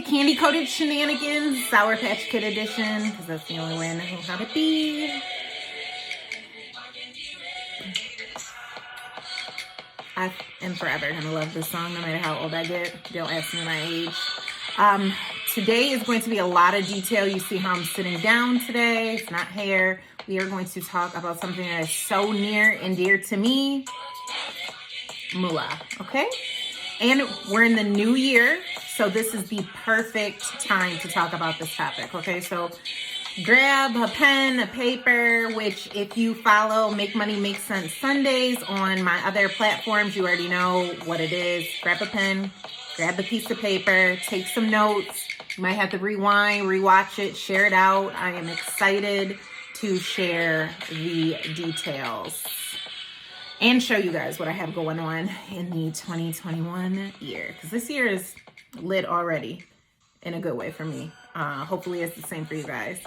candy coated shenanigans, Sour Patch Kid edition, because that's the only way I know how to be. I am forever gonna love this song no matter how old I get. Don't ask me my age. Today is going to be a lot of detail. You see how I'm sitting down today. It's not hair. We are going to talk about something that is so near and dear to me. Moolah, okay? And we're in the new year, so this is the perfect time to talk about this topic, okay? So grab a pen, a paper, which if you follow Make Money Make Sense Sundays on my other platforms, you already know what it is. Grab a pen, grab a piece of paper, take some notes. You might have to rewind, rewatch it, share it out. I am excited to share the details and show you guys what I have going on in the 2021 year. Because this year is lit already in a good way for me. Hopefully it's the same for you guys.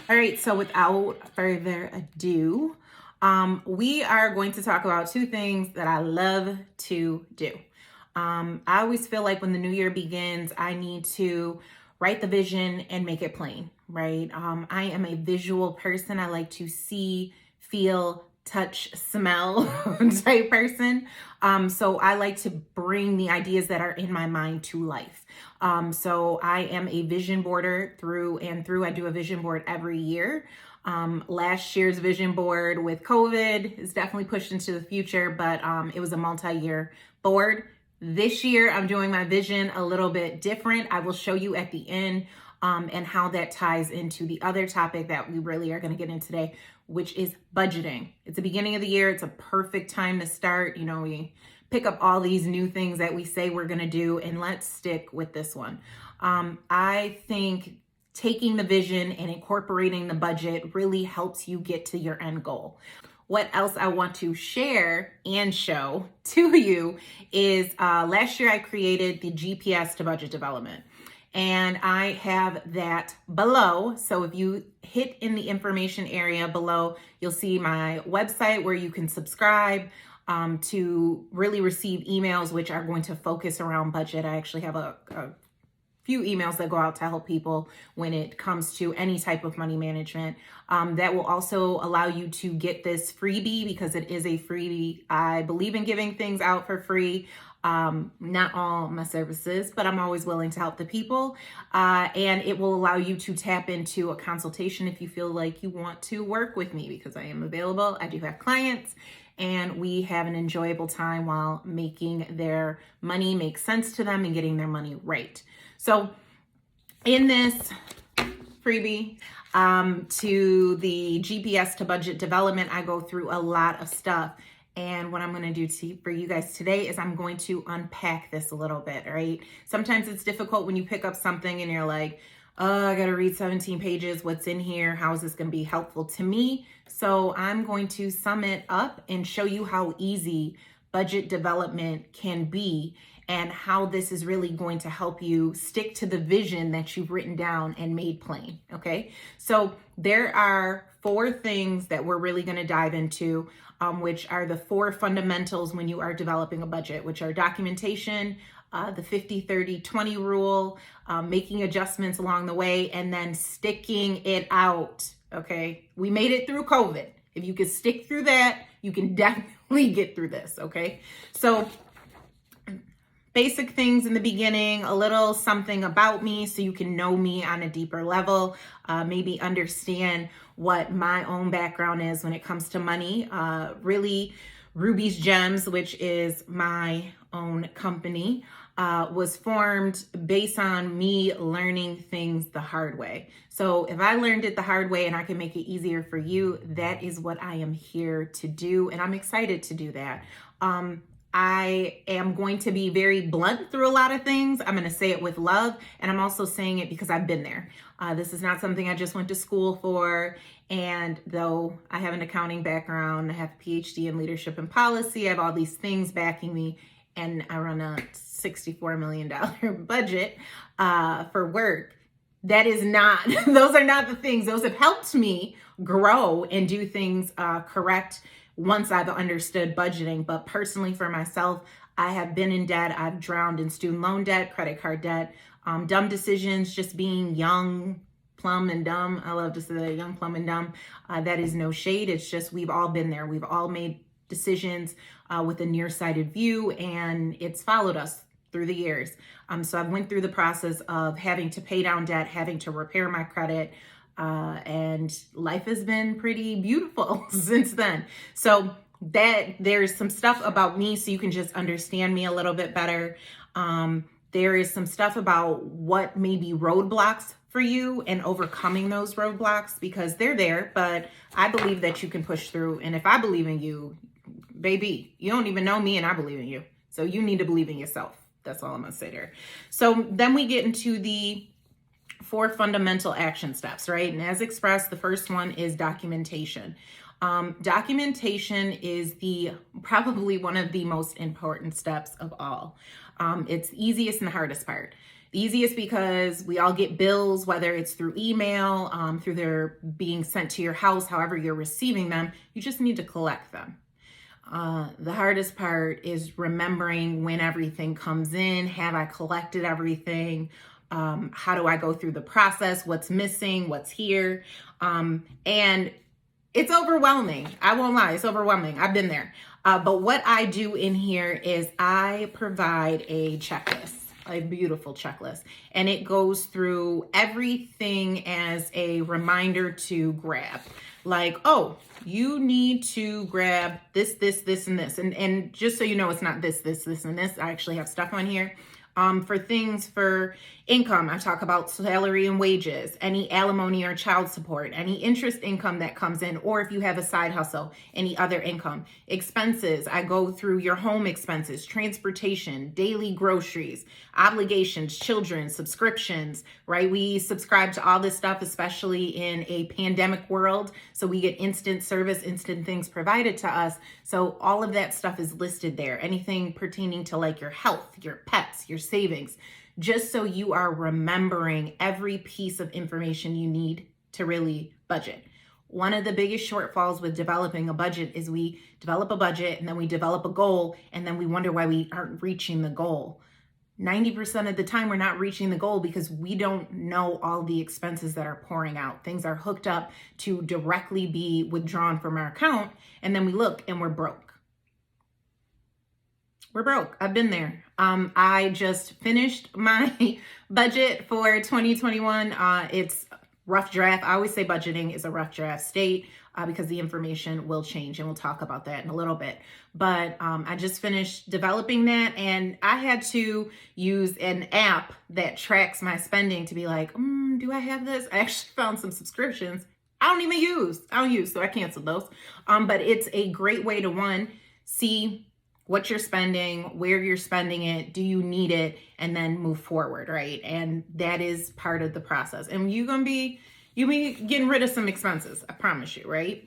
All right, so without further ado, we are going to talk about two things that I love to do. I always feel like when the new year begins, I need to write the vision and make it plain, right? I am a visual person. I like to see, feel, touch, smell type person. So I like to bring the ideas that are in my mind to life. So I am a vision boarder through and through. I do a vision board every year. Last year's vision board with COVID is definitely pushed into the future, but it was a multi-year board. This year, I'm doing my vision a little bit different. I will show you at the end and how that ties into the other topic that we really are going to get into today, which is budgeting. It's the beginning of the year. It's a perfect time to start. You know, we pick up all these new things that we say we're going to do, and let's stick with this one. I think taking the vision and incorporating the budget really helps you get to your end goal. What else I want to share and show to you is last year I created the GPS to budget development. And I have that below. So if you hit in the information area below, you'll see my website where you can subscribe to really receive emails, which are going to focus around budget. I actually have a few emails that go out to help people when it comes to any type of money management. That will also allow you to get this freebie because it is a freebie. I believe in giving things out for free. Not all my services, but I'm always willing to help the people. And it will allow you to tap into a consultation if you feel like you want to work with me, because I am available. I do have clients and we have an enjoyable time while making their money make sense to them and getting their money right. So in this freebie, to the GPS to budget development, I go through a lot of stuff. And what I'm going to do for you guys today is I'm going to unpack this a little bit, right? Sometimes it's difficult when you pick up something and you're like, oh, I got to read 17 pages. What's in here? How is this going to be helpful to me? So I'm going to sum it up and show you how easy budget development can be and how this is really going to help you stick to the vision that you've written down and made plain, okay? So there are 4 things that we're really going to dive into, which are the 4 fundamentals when you are developing a budget, which are documentation, the 50-30-20 rule, making adjustments along the way, and then sticking it out, okay? We made it through COVID. If you can stick through that, you can definitely get through this, okay? So basic things in the beginning, a little something about me so you can know me on a deeper level, maybe understand what my own background is when it comes to money. Really, Ruby's Gems, which is my own company, was formed based on me learning things the hard way. So if I learned it the hard way and I can make it easier for you, that is what I am here to do. And I'm excited to do that. I am going to be very blunt through a lot of things. I'm going to say it with love, and I'm also saying it because I've been there. This is not something I just went to school for. And though I have an accounting background, I have a PhD in leadership and policy, I have all these things backing me, and I run a $64 million budget for work. That is not, those are not the things. Those have helped me grow and do things correct once I've understood budgeting. But personally for myself, I have been in debt. I've drowned in student loan debt, credit card debt, dumb decisions, just being young, plumb and dumb. I love to say that, young, plumb and dumb. That is no shade. It's just we've all been there. We've all made decisions with a nearsighted view, and it's followed us through the years. So I've went through the process of having to pay down debt, having to repair my credit, and life has been pretty beautiful since then. So that there's some stuff about me so you can just understand me a little bit better. There is some stuff about what may be roadblocks for you and overcoming those roadblocks, because they're there, but I believe that you can push through. And if I believe in you, baby, you don't even know me and I believe in you. So you need to believe in yourself. That's all I'm gonna say there. So then we get into the 4 fundamental action steps, right? And as expressed, the first one is documentation. Documentation is probably one of the most important steps of all. It's easiest and the hardest part. The easiest because we all get bills, whether it's through email, through their being sent to your house, however you're receiving them, you just need to collect them. The hardest part is remembering when everything comes in. Have I collected everything? How do I go through the process? What's missing? What's here? And it's overwhelming. I won't lie, it's overwhelming. I've been there. But what I do in here is I provide a checklist, a beautiful checklist, and it goes through everything as a reminder to grab. Like, oh, you need to grab this, and this. And just so you know, it's not this, and this. I actually have stuff on here. For things for income, I talk about salary and wages, any alimony or child support, any interest income that comes in, or if you have a side hustle, any other income. Expenses, I go through your home expenses, transportation, daily groceries, obligations, children, subscriptions, right? We subscribe to all this stuff, especially in a pandemic world. So we get instant service, instant things provided to us. So all of that stuff is listed there. Anything pertaining to like your health, your pets, your savings, just so you are remembering every piece of information you need to really budget. One of the biggest shortfalls with developing a budget is we develop a budget and then we develop a goal and then we wonder why we aren't reaching the goal. 90% of the time we're not reaching the goal because we don't know all the expenses that are pouring out. Things are hooked up to directly be withdrawn from our account, and then we look and we're broke. We're broke. I've been there. I just finished my budget for 2021. It's rough draft. I always say budgeting is a rough draft state because the information will change, and we'll talk about that in a little bit. But I just finished developing that, and I had to use an app that tracks my spending to be like, do I have this? I actually found some subscriptions I don't use, so I canceled those. But it's a great way to see what you're spending, where you're spending it, do you need it, and then move forward, right? And that is part of the process. And you'll be getting rid of some expenses, I promise you, right?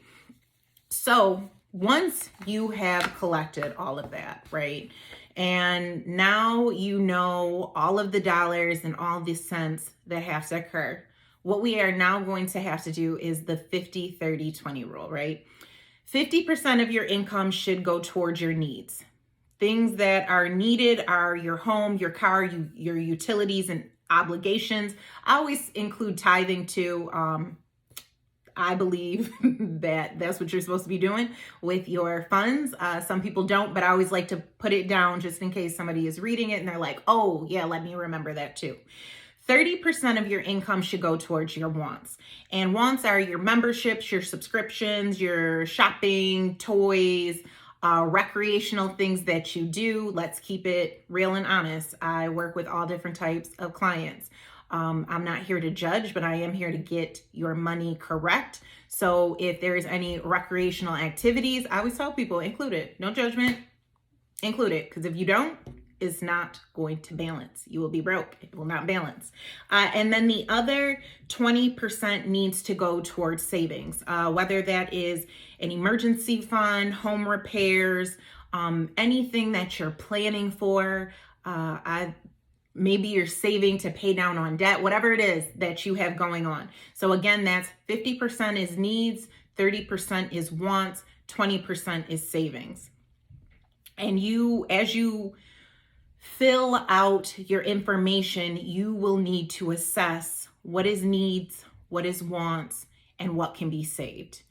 So once you have collected all of that, right? And now you know all of the dollars and all the cents that have to occur. What we are now going to have to do is the 50-30-20 rule, right? 50% of your income should go towards your needs. Things that are needed are your home, your car, your utilities and obligations. I always include tithing too. I believe that that's what you're supposed to be doing with your funds. Some people don't, but I always like to put it down just in case somebody is reading it and they're like, oh yeah, let me remember that too. 30% of your income should go towards your wants. And wants are your memberships, your subscriptions, your shopping, toys, recreational things that you do. Let's keep it real and honest. I work with all different types of clients. I'm not here to judge, but I am here to get your money correct. So if there's any recreational activities, I always tell people, include it. No judgment, include it. Because if you don't, it's not going to balance. You will be broke. It will not balance. And then the other 20% needs to go towards savings, whether that is an emergency fund, home repairs, anything that you're planning for. Maybe you're saving to pay down on debt, whatever it is that you have going on. So again, that's 50% is needs, 30% is wants, 20% is savings. And as you fill out your information, you will need to assess what is needs, what is wants, and what can be saved.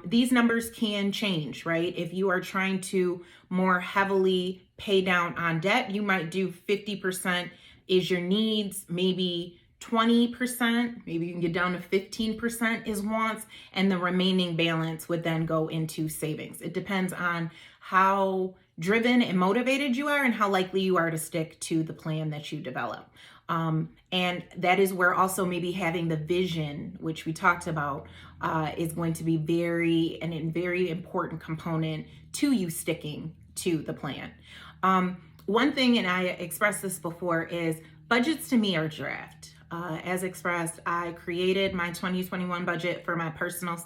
These numbers can change, right? If you are trying to more heavily pay down on debt, you might do 50% is your needs, maybe 20%, maybe you can get down to 15% is wants, and the remaining balance would then go into savings. It depends on how driven and motivated you are and how likely you are to stick to the plan that you develop. And that is where also maybe having the vision, which we talked about, is going to be very important component to you sticking to the plan. One thing, and I expressed this before, is budgets to me are draft. As expressed, I created my 2021 budget for my personal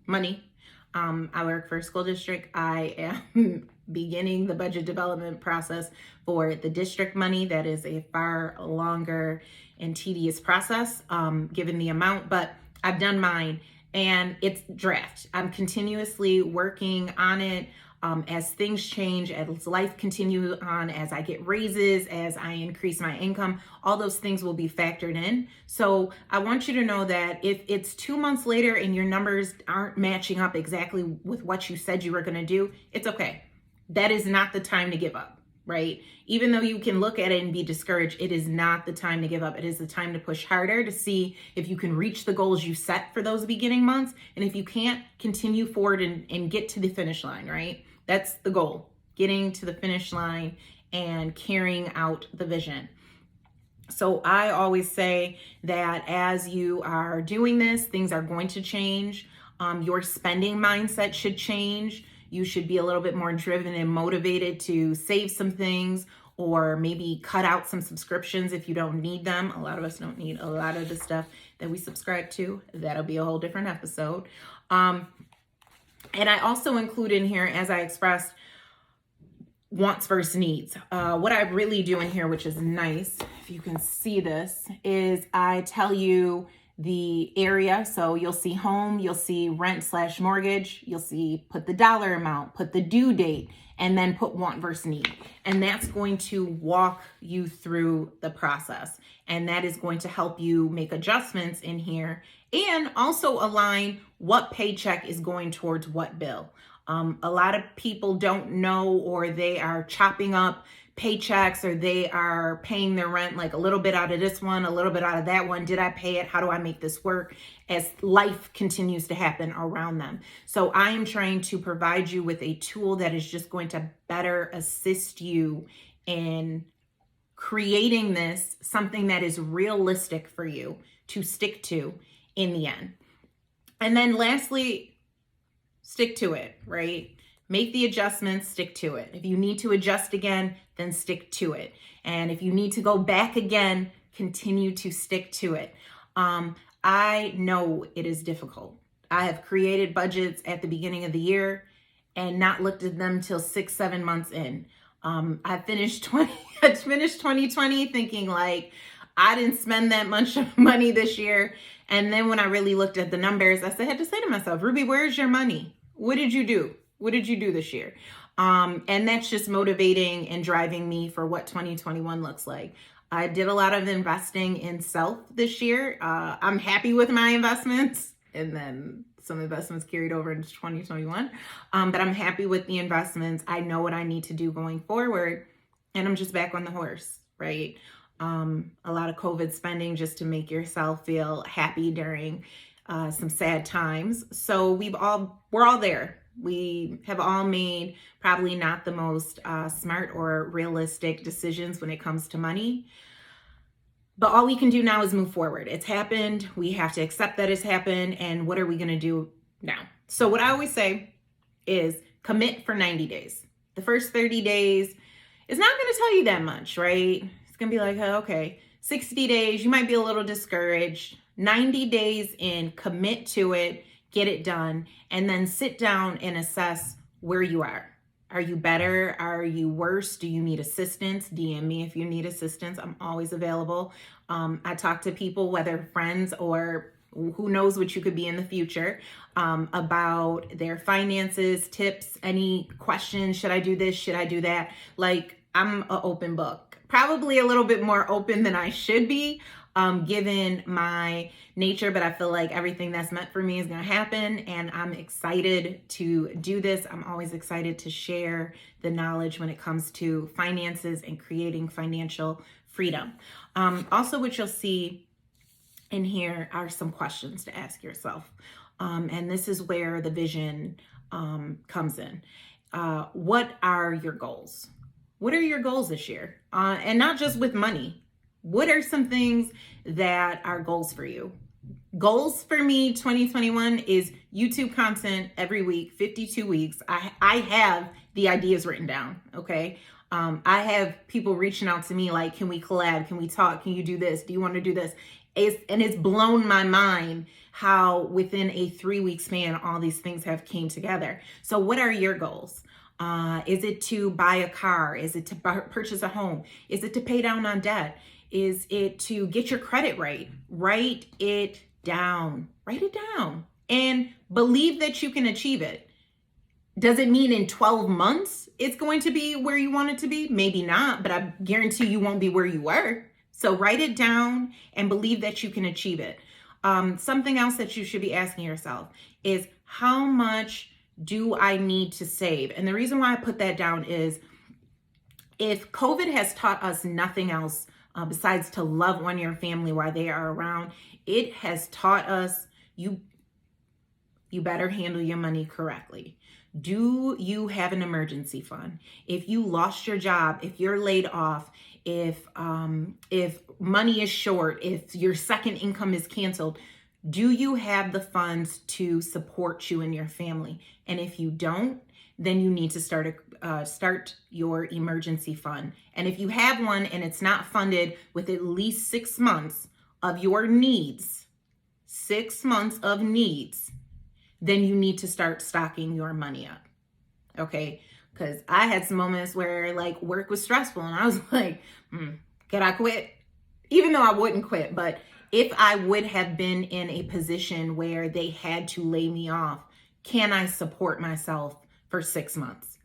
money. I work for a school district. I am beginning the budget development process for the district money. That is a far longer and tedious process, given the amount, but I've done mine and it's draft. I'm continuously working on it. As things change, as life continues on, as I get raises, as I increase my income, all those things will be factored in. So I want you to know that if it's 2 months later and your numbers aren't matching up exactly with what you said you were going to do, it's okay. That is not the time to give up, right? Even though you can look at it and be discouraged, it is not the time to give up. It is the time to push harder to see if you can reach the goals you set for those beginning months. And if you can't, continue forward and get to the finish line, right? That's the goal, getting to the finish line and carrying out the vision. So I always say that as you are doing this, things are going to change. Your spending mindset should change. You should be a little bit more driven and motivated to save some things, or maybe cut out some subscriptions if you don't need them. A lot of us don't need a lot of the stuff that we subscribe to. That'll be a whole different episode. And I also include in here, as I expressed, wants versus needs. What I really do in here, which is nice, if you can see this, is I tell you the area. So you'll see home, you'll see rent/mortgage, you'll see put the dollar amount, put the due date, and then put want versus need. And that's going to walk you through the process. And that is going to help you make adjustments in here and also align what paycheck is going towards what bill. A lot of people don't know, or they are chopping up paychecks, or they are paying their rent like a little bit out of this one, a little bit out of that one. Did I pay it? How do I make this work? As life continues to happen around them. So I am trying to provide you with a tool that is just going to better assist you in creating this something that is realistic for you to stick to in the end. And then lastly, stick to it, right? Make the adjustments, stick to it. If you need to adjust again, then stick to it. And if you need to go back again, continue to stick to it. I know it is difficult. I have created budgets at the beginning of the year and not looked at them till 6-7 months in. I finished 2020 thinking like, I didn't spend that much money this year. And then when I really looked at the numbers, I had to say to myself, Ruby, where's your money? What did you do? What did you do this year? And that's just motivating and driving me for what 2021 looks like. I did a lot of investing in self this year. I'm happy with my investments, and then some investments carried over into 2021. But I'm happy with the investments. I know what I need to do going forward, and I'm just back on the horse, right? A lot of COVID spending just to make yourself feel happy during some sad times. So we're all there. We have all made probably not the most smart or realistic decisions when it comes to money. But all we can do now is move forward. It's happened. We have to accept that it's happened. And what are we going to do now? So what I always say is commit for 90 days. The first 30 days is not going to tell you that much, right? It's going to be like, oh, okay, 60 days, you might be a little discouraged. 90 days in, commit to it, get it done, and then sit down and assess where you are. Are you better? Are you worse? Do you need assistance? DM me if you need assistance. I'm always available. I talk to people, whether friends or who knows what you could be in the future, about their finances, tips, any questions. Should I do this? Should I do that? Like, I'm an open book, probably a little bit more open than I should be, given my nature, but I feel like everything that's meant for me is going to happen, and I'm excited to do this. I'm always excited to share the knowledge when it comes to finances and creating financial freedom. Also, what you'll see in here are some questions to ask yourself. And this is where the vision comes in. What are your goals? What are your goals this year? And not just with money. What are some things that are goals for you? Goals for me, 2021, is YouTube content every week, 52 weeks. I have the ideas written down, okay? I have people reaching out to me like, can we collab? Can we talk? Can you do this? Do you want to do this? It's blown my mind how within a 3-week span, all these things have came together. So what are your goals? Is it to buy a car? Is it to purchase a home? Is it to pay down on debt? Is it to get your credit right? Write it down. Write it down and believe that you can achieve it. Does it mean in 12 months it's going to be where you want it to be? Maybe not, but I guarantee you won't be where you were. So write it down and believe that you can achieve it. Something else that you should be asking yourself is, how much do I need to save? And the reason why I put that down is, if COVID has taught us nothing else besides to love on your family while they are around, it has taught us you better handle your money correctly. Do you have an emergency fund? If you lost your job, if you're laid off, if money is short, if your second income is canceled, do you have the funds to support you and your family? And if you don't, then you need to start your emergency fund. And if you have one and it's not funded with at least 6 months of your needs, 6 months of needs, then you need to start stocking your money up. Okay? Because I had some moments where like work was stressful and I was like, could I quit? Even though I wouldn't quit, but if I would have been in a position where they had to lay me off, can I support myself for 6 months?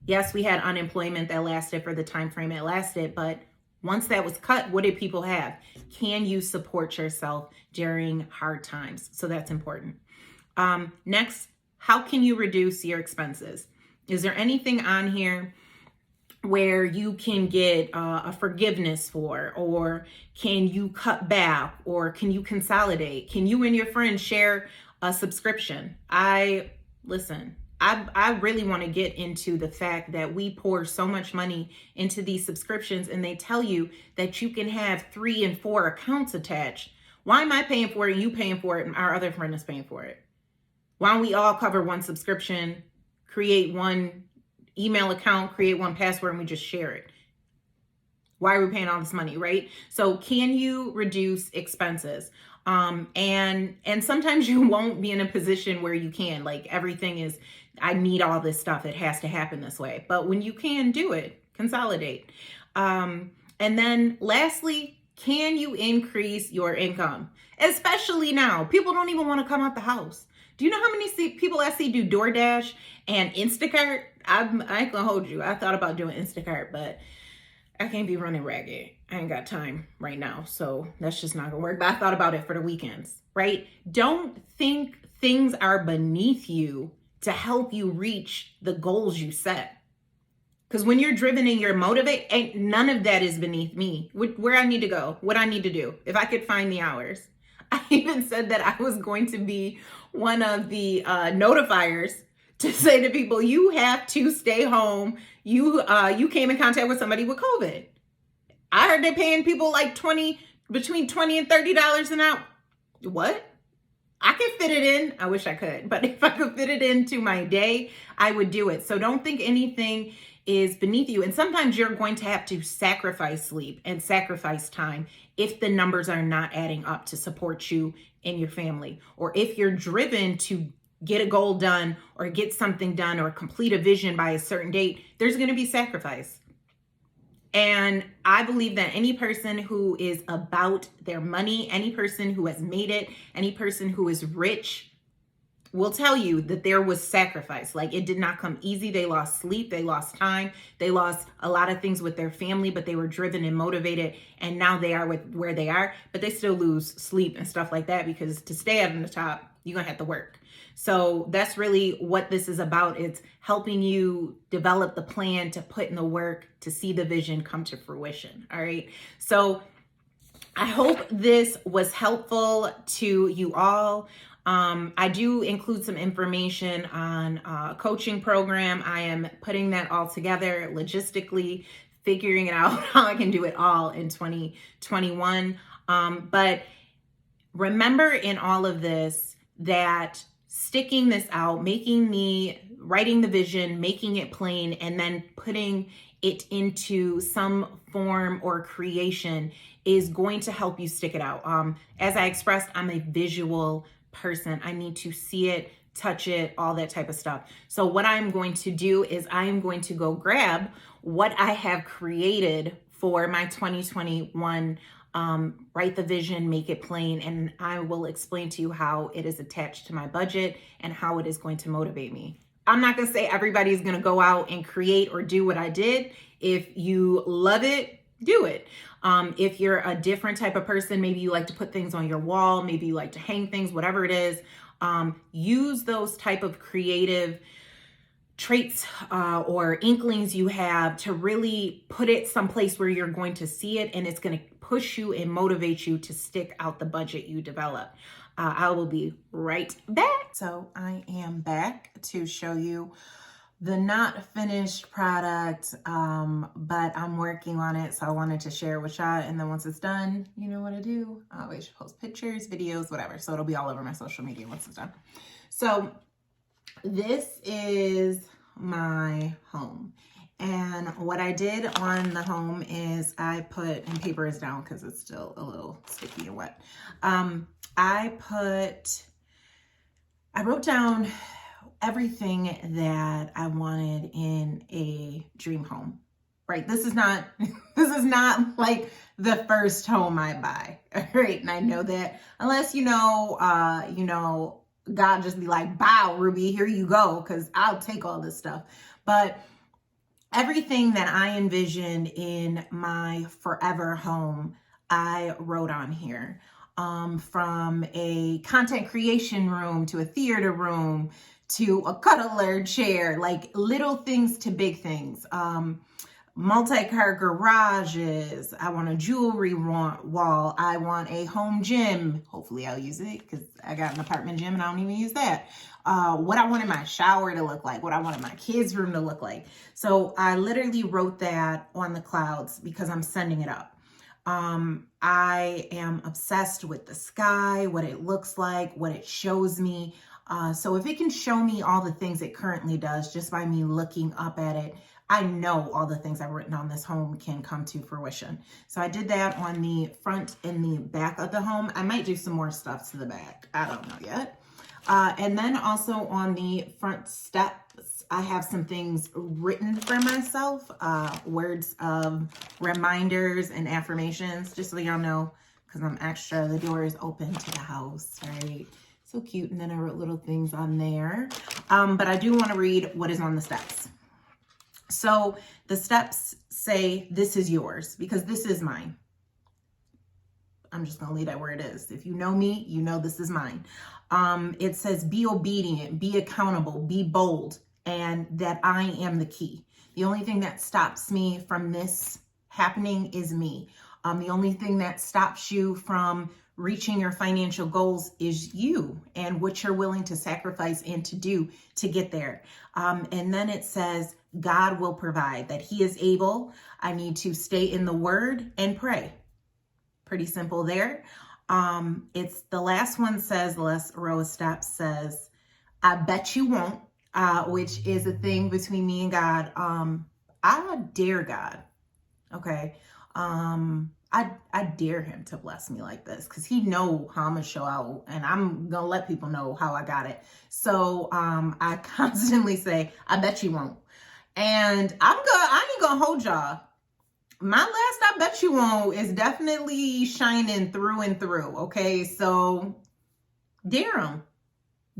Yes, we had unemployment that lasted for the time frame it lasted, but once that was cut, what did people have? Can you support yourself during hard times? So that's important. Next, how can you reduce your expenses? Is there anything on here where you can get a forgiveness for, or can you cut back, or can you consolidate? Can you and your friends share a subscription? I really want to get into the fact that we pour so much money into these subscriptions, and they tell you that you can have 3 and 4 accounts attached. Why am I paying for it and you paying for it and our other friend is paying for it? Why don't we all cover one subscription, create one email account, create one password, and we just share it? Why are we paying all this money, right? So can you reduce expenses? And sometimes you won't be in a position where you can, like everything is, I need all this stuff. It has to happen this way. But when you can do it, consolidate. And then lastly, can you increase your income? Especially now, people don't even want to come out the house. Do you know how many people I see do DoorDash and Instacart? I ain't gonna hold you. I thought about doing Instacart, but I can't be running ragged. I ain't got time right now. So that's just not gonna work. But I thought about it for the weekends, right? Don't think things are beneath you to help you reach the goals you set. Because when you're driven and you're motivated, none of that is beneath me. Where I need to go, what I need to do, if I could find the hours. I even said that I was going to be one of the notifiers to say to people, you have to stay home. You came in contact with somebody with COVID. I heard they're paying people like between $20 and $30 an hour. What? I could fit it in. I wish I could, but if I could fit it into my day, I would do it. So don't think anything is beneath you. And sometimes you're going to have to sacrifice sleep and sacrifice time if the numbers are not adding up to support you and your family. Or if you're driven to get a goal done or get something done or complete a vision by a certain date, there's going to be sacrifice. And I believe that any person who is about their money, any person who has made it, any person who is rich, will tell you that there was sacrifice. Like, it did not come easy. They lost sleep, they lost time, they lost a lot of things with their family, but they were driven and motivated, and now they are with where they are. But they still lose sleep and stuff like that, because to stay at the top, you're gonna have to work. So that's really what this is about. It's helping you develop the plan to put in the work to see the vision come to fruition. All right. So I hope this was helpful to you all. I do include some information on a coaching program. I am putting that all together logistically, figuring it out how I can do it all in 2021. But remember in all of this that sticking this out, writing the vision, making it plain, and then putting it into some form or creation is going to help you stick it out. As I expressed, I'm a visual person. I need to see it, touch it, all that type of stuff. So what I'm going to do is I am going to go grab what I have created for my 2021 write the vision, make it plain, and I will explain to you how it is attached to my budget and how it is going to motivate me. I'm not going to say everybody's going to go out and create or do what I did. If you love it, do it. If you're a different type of person, maybe you like to put things on your wall, maybe you like to hang things, whatever it is, use those type of creative traits or inklings you have to really put it someplace where you're going to see it, and it's going to push you and motivate you to stick out the budget you develop. I will be right back. So I am back to show you the not finished product, but I'm working on it, so I wanted to share it with y'all. And then once it's done, you know what to do. I always post pictures, videos, whatever. So it'll be all over my social media once it's done. So this is my home. And what I did on the home is I put, and paper is down because it's still a little sticky and wet. I wrote down everything that I wanted in a dream home, right? This is not like the first home I buy, right? And I know that unless, God just be like, "Bow, Ruby, here you go," because I'll take all this stuff. But everything that I envisioned in my forever home, I wrote on here. From a content creation room to a theater room to a cuddler chair, like little things to big things. Multi-car garages. I want a jewelry wall. I want a home gym. Hopefully I'll use it because I got an apartment gym and I don't even use that. What I wanted my shower to look like, what I wanted my kids' room to look like. So I literally wrote that on the clouds because I'm sending it up. I am obsessed with the sky, what it looks like, what it shows me. So if it can show me all the things it currently does just by me looking up at it, I know all the things I've written on this home can come to fruition. So I did that on the front and the back of the home. I might do some more stuff to the back. I don't know yet. And then also on the front steps, I have some things written for myself, words of reminders and affirmations, just so y'all know, because I'm extra. The door is open to the house, right? So cute. And then I wrote little things on there. But I do want to read what is on the steps. So the steps say, "This is yours," because this is mine. I'm just going to leave that where it is. If you know me, you know this is mine. It says, "Be obedient, be accountable, be bold," and that I am the key. The only thing that stops me from this happening is me. The only thing that stops you from reaching your financial goals is you and what you're willing to sacrifice and to do to get there. And then it says, "God will provide," that He is able. I need to stay in the Word and pray. Pretty simple there. It's the last one says, the last row of steps says, "I bet you won't," which is a thing between me and God. I dare God. Okay. I dare Him to bless me like this because He know how I'm gonna show out, and I'm gonna let people know how I got it. So I constantly say, "I bet you won't," and I ain't gonna hold y'all. my last I bet you won't is definitely shining through and through. Okay, so dare him.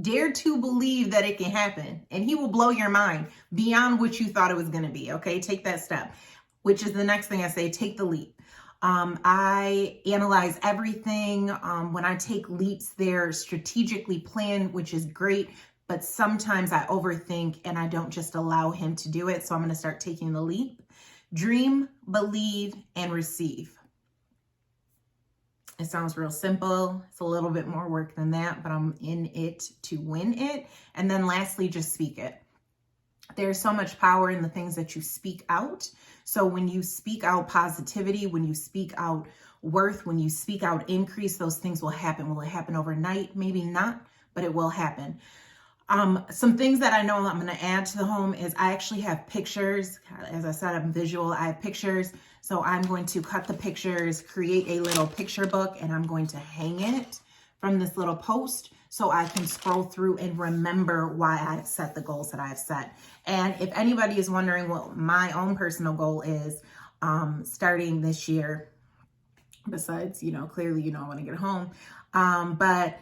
Dare to believe that it can happen, and he will blow your mind beyond what you thought it was going to be. Okay, take that step, which is the next thing I say, take the leap. I analyze everything. When I take leaps, they're strategically planned, which is great, but sometimes I overthink and I don't just allow him to do it. So I'm going to start taking the leap. Dream, believe, and receive. It sounds real simple. It's a little bit more work than that, but I'm in it to win it. And then lastly, just speak it. There's so much power in the things that you speak out. So when you speak out positivity, when you speak out worth, when you speak out increase, those things will happen. Will it happen overnight? Maybe not, but it will happen. Some things that I know I'm going to add to the home is I actually have pictures. As I said, I'm visual. I have pictures. So I'm going to cut the pictures, create a little picture book, and I'm going to hang it from this little post so I can scroll through and remember why I've set the goals that I've set. And if anybody is wondering what my own personal goal is, starting this year, besides, clearly, I want to get home, but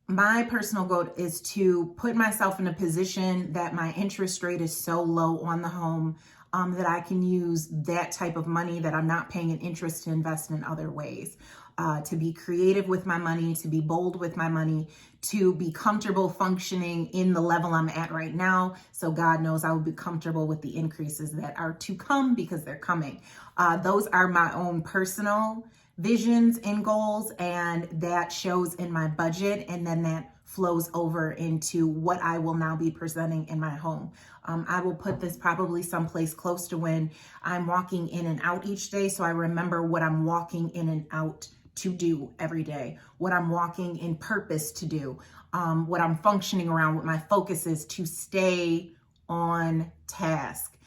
my personal goal is to put myself in a position that my interest rate is so low on the home that I can use that type of money that I'm not paying an interest to invest in other ways. To be creative with my money, to be bold with my money, to be comfortable functioning in the level I'm at right now. So God knows I will be comfortable with the increases that are to come because they're coming. Those are my own personal visions and goals, and that shows in my budget, and then that flows over into what I will now be presenting in my home. I will put this probably someplace close to when I'm walking in and out each day, so I remember what I'm walking in and out to do every day, what I'm walking in purpose to do, what I'm functioning around, what my focus is to stay on task.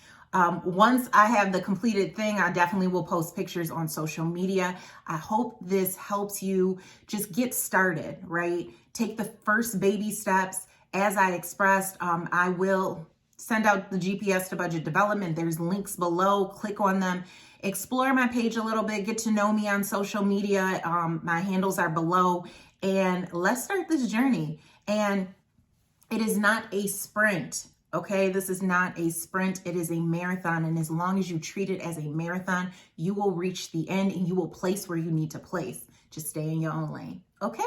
Once I have the completed thing, I definitely will post pictures on social media. I hope this helps you just get started, right? Take the first baby steps. As I expressed, I will send out the GPS to budget development. There's links below. Click on them. Explore my page a little bit. Get to know me on social media. My handles are below. And let's start this journey. And it is not a sprint. Okay, this is not a sprint. It is a marathon. And as long as you treat it as a marathon, you will reach the end and you will place where you need to place. Just stay in your own lane. Okay.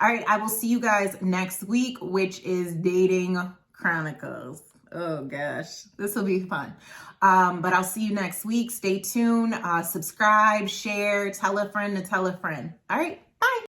All right. I will see you guys next week, which is Dating Chronicles. Oh gosh, this will be fun. But I'll see you next week. Stay tuned. Subscribe, share, tell a friend to tell a friend. All right. Bye.